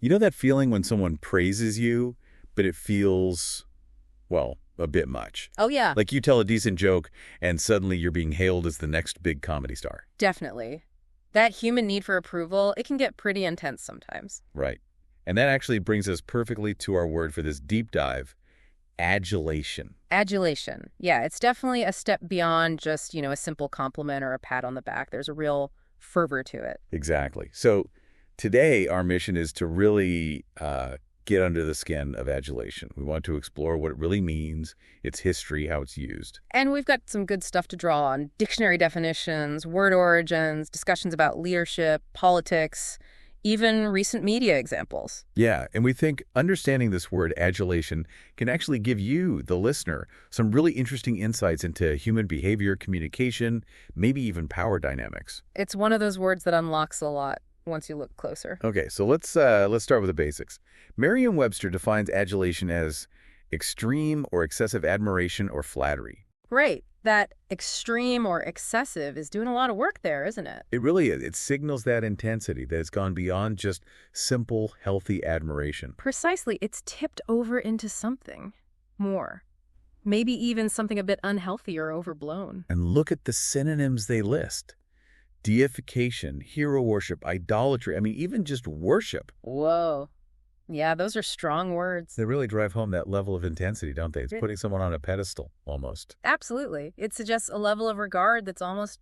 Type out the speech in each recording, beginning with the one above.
You know that feeling when someone praises you, but it feels, well, a bit much? Oh, yeah, Like you tell a decent joke, and suddenly you're being hailed as the next big comedy star. definitely. That human need for approval, it can get pretty intense sometimes. Right. And that actually brings us perfectly to our word for this deep dive, adulation. Adulation. Yeah, it's definitely a step beyond just, a simple compliment or a pat on the back. There's a real fervor to it. Exactly. So today, our mission is to really get under the skin of adulation. We want to explore what it really means, its history, how it's used. And we've got some good stuff to draw on: dictionary definitions, word origins, discussions about leadership, politics, even recent media examples. Yeah, and we think understanding this word, adulation, can actually give you, the listener, some really interesting insights into human behavior, communication, maybe even power dynamics. It's one of those words that unlocks a lot once you look closer. Okay, so let's start with the basics. Merriam-Webster defines adulation as extreme or excessive admiration or flattery. Great. That extreme or excessive is doing a lot of work there, isn't it? It really is. It signals that intensity, that it's gone beyond just simple, healthy admiration. Precisely. It's tipped over into something more. Maybe even something a bit unhealthy or overblown. And look at the synonyms they list. Deification, hero worship, idolatry, I mean, even just worship. Whoa. Yeah, those are strong words. They really drive home that level of intensity, don't they? It's It- putting someone on a pedestal, almost. Absolutely. It suggests a level of regard that's almost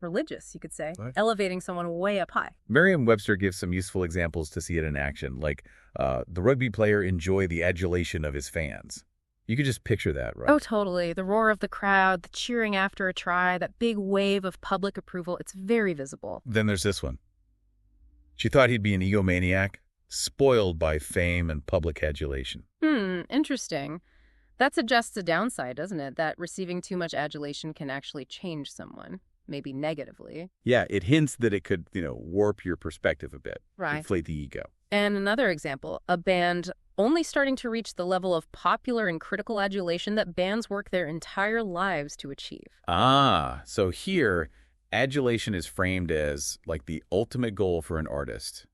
religious, you could say, Right. elevating someone way up high. Merriam-Webster gives some useful examples to see it in action, like the rugby player enjoy the adulation of his fans. You could just picture that, right? Oh, totally. The roar of the crowd, the cheering after a try, that big wave of public approval, it's very visible. Then there's this one. She thought he'd be an egomaniac, spoiled by fame and public adulation. Interesting. That suggests a downside, doesn't it? That receiving too much adulation can actually change someone, maybe negatively. Yeah, it hints that it could, warp your perspective a bit, Right. inflate the ego. And another example, a band only starting to reach the level of popular and critical adulation that bands work their entire lives to achieve. Ah, so here, adulation is framed as like the ultimate goal for an artist,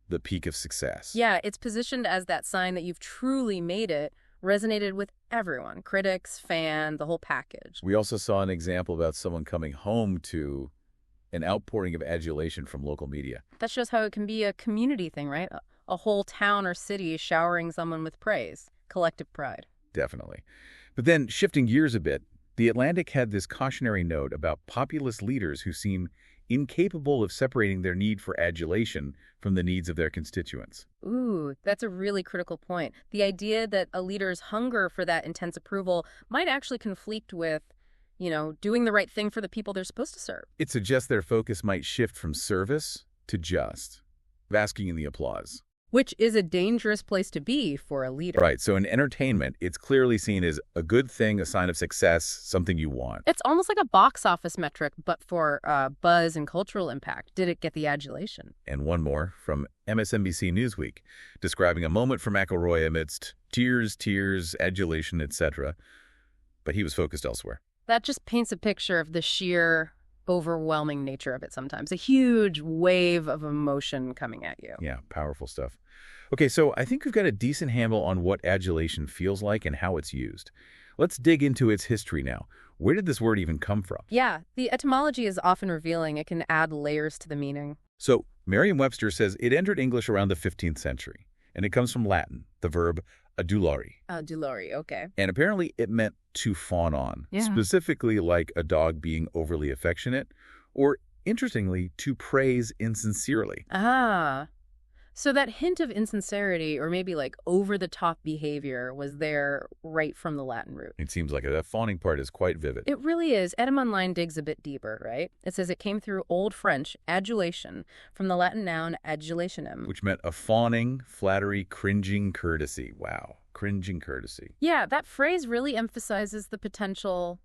the peak of success. Yeah, it's positioned as that sign that you've truly made it, resonated with everyone, critics, fan, the whole package. We also saw an example about someone coming home to an outpouring of adulation from local media. That shows how it can be a community thing, right? A whole town or city showering someone with praise, collective pride. Definitely. But then, shifting gears a bit, The Atlantic had this cautionary note about populist leaders who seem incapable of separating their need for adulation from the needs of their constituents. Ooh, that's a really critical point. The idea that a leader's hunger for that intense approval might actually conflict with, doing the right thing for the people they're supposed to serve. It suggests their focus might shift from service to just, basking in the applause. Which is a dangerous place to be for a leader. Right, so in entertainment, it's clearly seen as a good thing, a sign of success, something you want. It's almost like a box office metric, but for buzz and cultural impact. Did it get the adulation? And one more from MSNBC Newsweek, describing a moment for McElroy amidst tears, adulation, etc. But he was focused elsewhere. That just paints a picture of the sheer, overwhelming nature of it sometimes. A huge wave of emotion coming at you. Yeah, powerful stuff. Okay, so I think we've got a decent handle on what adulation feels like and how it's used. Let's dig into its history now. Where did this word even come from? Yeah, the etymology is often revealing. It can add layers to the meaning. So Merriam-Webster says it entered English around the 15th century, and it comes from Latin, the verb adulare. Adulare, okay. And apparently it meant to fawn on, Yeah. specifically like a dog being overly affectionate, or interestingly, to praise insincerely. Ah. So that hint of insincerity or maybe like over-the-top behavior was there right from the Latin root. It seems like that fawning part is quite vivid. It really is. Etymon digs a bit deeper, right? It says it came through Old French, adulation, from the Latin noun adulationem. Which meant a fawning, flattery, cringing courtesy. Wow, cringing courtesy. Yeah, that phrase really emphasizes the potential,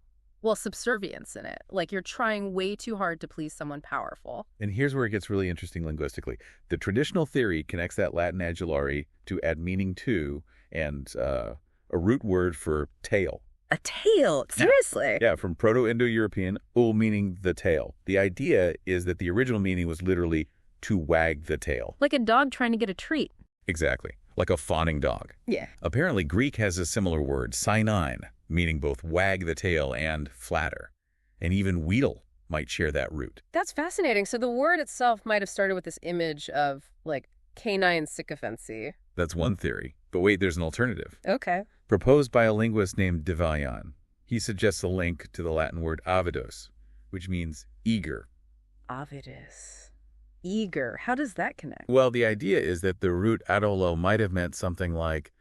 subservience in it. Like you're trying way too hard to please someone powerful. And here's where it gets really interesting linguistically. The traditional theory connects that Latin adulare to add meaning to and a root word for tail. A tail? Seriously? Yeah, from Proto-Indo-European, ul meaning the tail. The idea is that the original meaning was literally to wag the tail. Like a dog trying to get a treat. Exactly, like a fawning dog. Yeah. Apparently, Greek has a similar word, synein, meaning both wag the tail and flatter. And even wheedle might share that root. That's fascinating. So the word itself might have started with this image of, like, canine sycophancy. That's one theory. But wait, there's an alternative. Okay. Proposed by a linguist named de Vaillant. He suggests a link to the Latin word avidus, which means eager. Avidus. Eager. How does that connect? Well, the idea is that the root adolo might have meant something like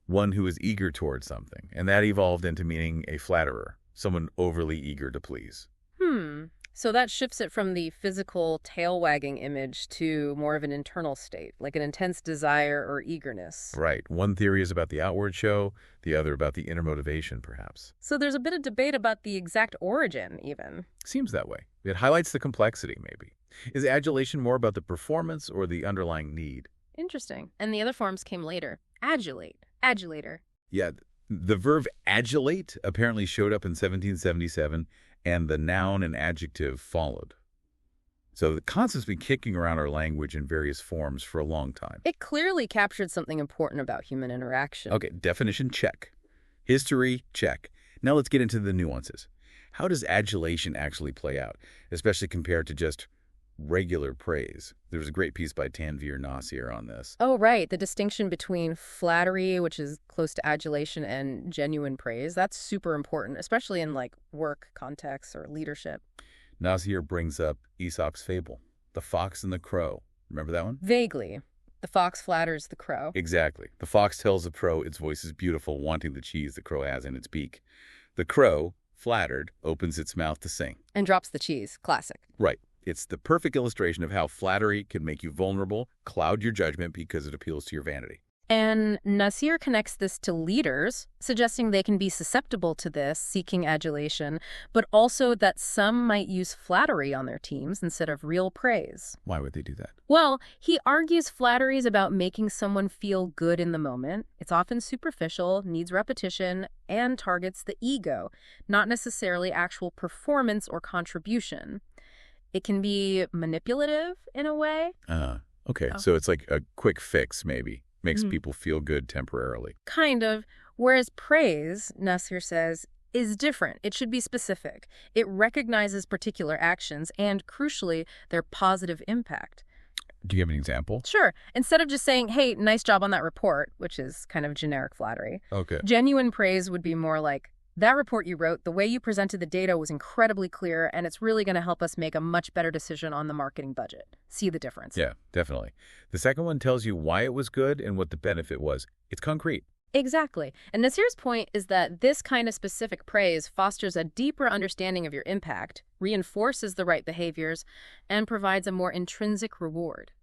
one who is eager towards something, and that evolved into meaning a flatterer, someone overly eager to please. So that shifts it from the physical tail-wagging image to more of an internal state, like an intense desire or eagerness. Right. One theory is about the outward show, the other about the inner motivation, perhaps. So there's a bit of debate about the exact origin, even. Seems that way. It highlights the complexity, maybe. Is adulation more about the performance or the underlying need? Interesting. And the other forms came later. Adulate. Adulator. Yeah, the verb adulate apparently showed up in 1777, and the noun and adjective followed. So the concept's been kicking around our language in various forms for a long time. It clearly captured something important about human interaction. Okay, definition, check. History, check. Now let's get into the nuances. How does adulation actually play out, especially compared to just regular praise? There was a great piece by Tanveer Nasir on this. Oh, right. The distinction between flattery, which is close to adulation, and genuine praise. That's super important, especially in, like, work contexts or leadership. Nasir brings up Aesop's fable, the fox and the crow. Remember that one? Vaguely. The fox flatters the crow. Exactly. The fox tells the crow its voice is beautiful, wanting the cheese the crow has in its beak. The crow, flattered, opens its mouth to sing. And drops the cheese. Classic. Right. It's the perfect illustration of how flattery can make you vulnerable, cloud your judgment because it appeals to your vanity. And Nasir connects this to leaders, suggesting they can be susceptible to this, seeking adulation, but also that some might use flattery on their teams instead of real praise. Why would they do that? Well, he argues flattery is about making someone feel good in the moment. It's often superficial, needs repetition, and targets the ego, not necessarily actual performance or contribution. It can be manipulative in a way. Okay. Oh. So it's like a quick fix, maybe. Makes people feel good temporarily. Kind of. Whereas praise, Nasir says, is different. It should be specific. It recognizes particular actions and, crucially, their positive impact. Do you have an example? Sure. Instead of just saying, hey, nice job on that report, which is kind of generic flattery, Okay. genuine praise would be more like, that report you wrote, the way you presented the data was incredibly clear, and it's really going to help us make a much better decision on the marketing budget. See the difference? Yeah, definitely. The second one tells you why it was good and what the benefit was. It's concrete. Exactly. And Nasir's point is that this kind of specific praise fosters a deeper understanding of your impact, reinforces the right behaviors, and provides a more intrinsic reward.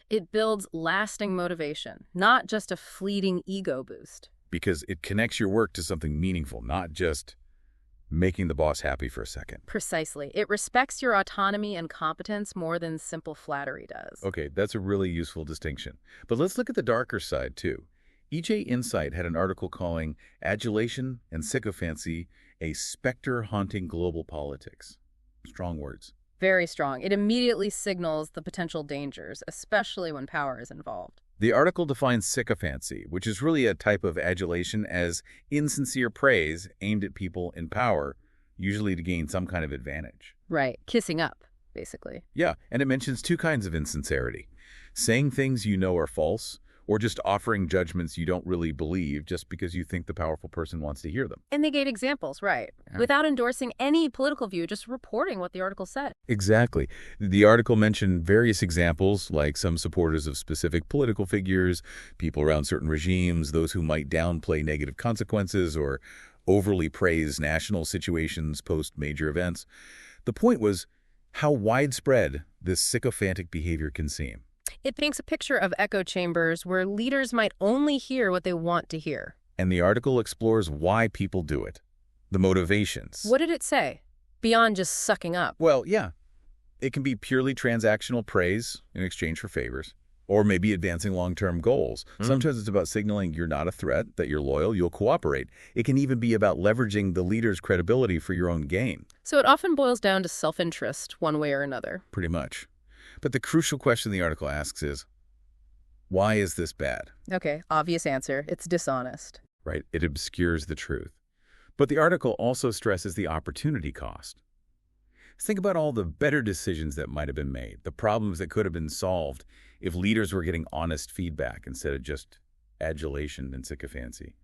It builds lasting motivation, not just a fleeting ego boost. Because it connects your work to something meaningful, not just making the boss happy for a second. Precisely. It respects your autonomy and competence more than simple flattery does. Okay, that's a really useful distinction. But let's look at the darker side, too. EJ Insight had an article calling Adulation and Sycophancy a specter haunting global politics. Strong words. Very strong. It immediately signals the potential dangers, especially when power is involved. The article defines sycophancy, which is really a type of adulation, as insincere praise aimed at people in power, usually to gain some kind of advantage. Right. Kissing up, basically. Yeah, and it mentions two kinds of insincerity. Saying things you know are false, or just offering judgments you don't really believe just because you think the powerful person wants to hear them. And they gave examples, right, without endorsing any political view, just reporting what the article said. Exactly. The article mentioned various examples, like some supporters of specific political figures, people around certain regimes, those who might downplay negative consequences or overly praise national situations post-major events. The point was how widespread this sycophantic behavior can seem. It paints a picture of echo chambers where leaders might only hear what they want to hear. And the article explores why people do it, the motivations. What did it say? Beyond just sucking up. Well, yeah. It can be purely transactional praise in exchange for favors, or maybe advancing long-term goals. Sometimes it's about signaling you're not a threat, that you're loyal, you'll cooperate. It can even be about leveraging the leader's credibility for your own gain. So it often boils down to self-interest, one way or another. Pretty much. But the crucial question the article asks is, why is this bad? Okay, obvious answer. It's dishonest. Right? It obscures the truth. But the article also stresses the opportunity cost. Think about all the better decisions that might have been made, the problems that could have been solved if leaders were getting honest feedback instead of just adulation and sycophancy.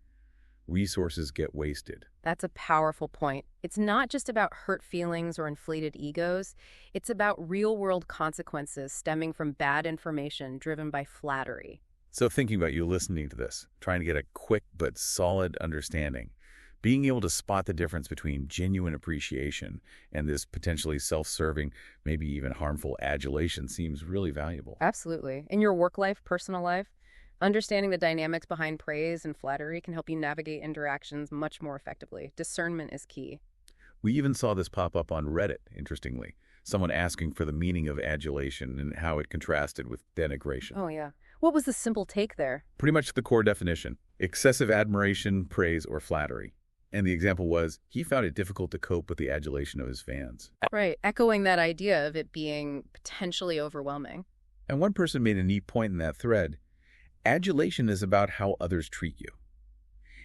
Resources get wasted. That's a powerful point. It's not just about hurt feelings or inflated egos. It's about real-world consequences stemming from bad information driven by flattery. So thinking about you listening to this, trying to get a quick but solid understanding, being able to spot the difference between genuine appreciation and this potentially self-serving, maybe even harmful adulation seems really valuable. Absolutely. In your work life, personal life, understanding the dynamics behind praise and flattery can help you navigate interactions much more effectively. Discernment is key. We even saw this pop up on Reddit, interestingly. Someone asking for the meaning of adulation and how it contrasted with denigration. Oh, yeah. What was the simple take there? Pretty much the core definition: excessive admiration, praise, or flattery. And the example was, he found it difficult to cope with the adulation of his fans. Right, echoing that idea of it being potentially overwhelming. And one person made a neat point in that thread. Adulation is about how others treat you.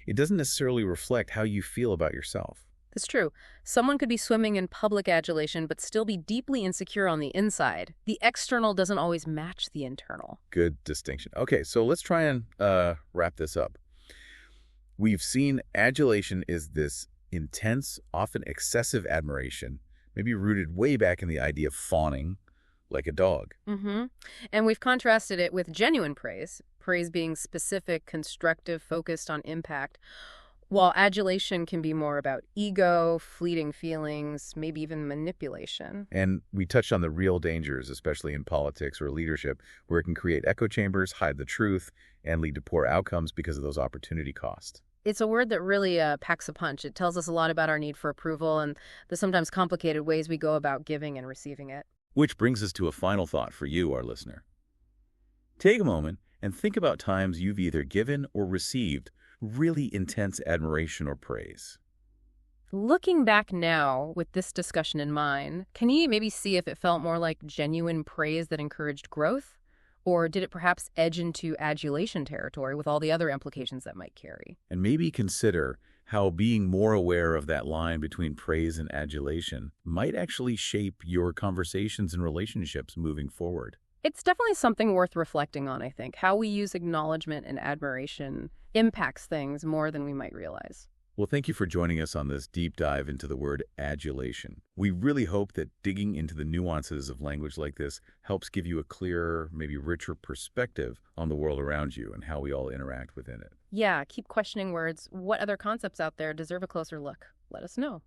It doesn't necessarily reflect how you feel about yourself. It's true. Someone could be swimming in public adulation but still be deeply insecure on the inside. The external doesn't always match the internal. Good distinction. Okay, so let's try and wrap this up. We've seen adulation is this intense, often excessive admiration, maybe rooted way back in the idea of fawning, like a dog. And we've contrasted it with genuine praise, praise being specific, constructive, focused on impact, while adulation can be more about ego, fleeting feelings, maybe even manipulation. And we touched on the real dangers, especially in politics or leadership, where it can create echo chambers, hide the truth, and lead to poor outcomes because of those opportunity costs. It's a word that really packs a punch. It tells us a lot about our need for approval and the sometimes complicated ways we go about giving and receiving it. Which brings us to a final thought for you, our listener. Take a moment and think about times you've either given or received really intense admiration or praise. Looking back now with this discussion in mind, can you maybe see if it felt more like genuine praise that encouraged growth? Or did it perhaps edge into adulation territory with all the other implications that might carry? And maybe consider how being more aware of that line between praise and adulation might actually shape your conversations and relationships moving forward. It's definitely something worth reflecting on, I think. How we use acknowledgement and admiration impacts things more than we might realize. Well, thank you for joining us on this deep dive into the word adulation. We really hope that digging into the nuances of language like this helps give you a clearer, maybe richer perspective on the world around you and how we all interact within it. Yeah, keep questioning words. What other concepts out there deserve a closer look? Let us know.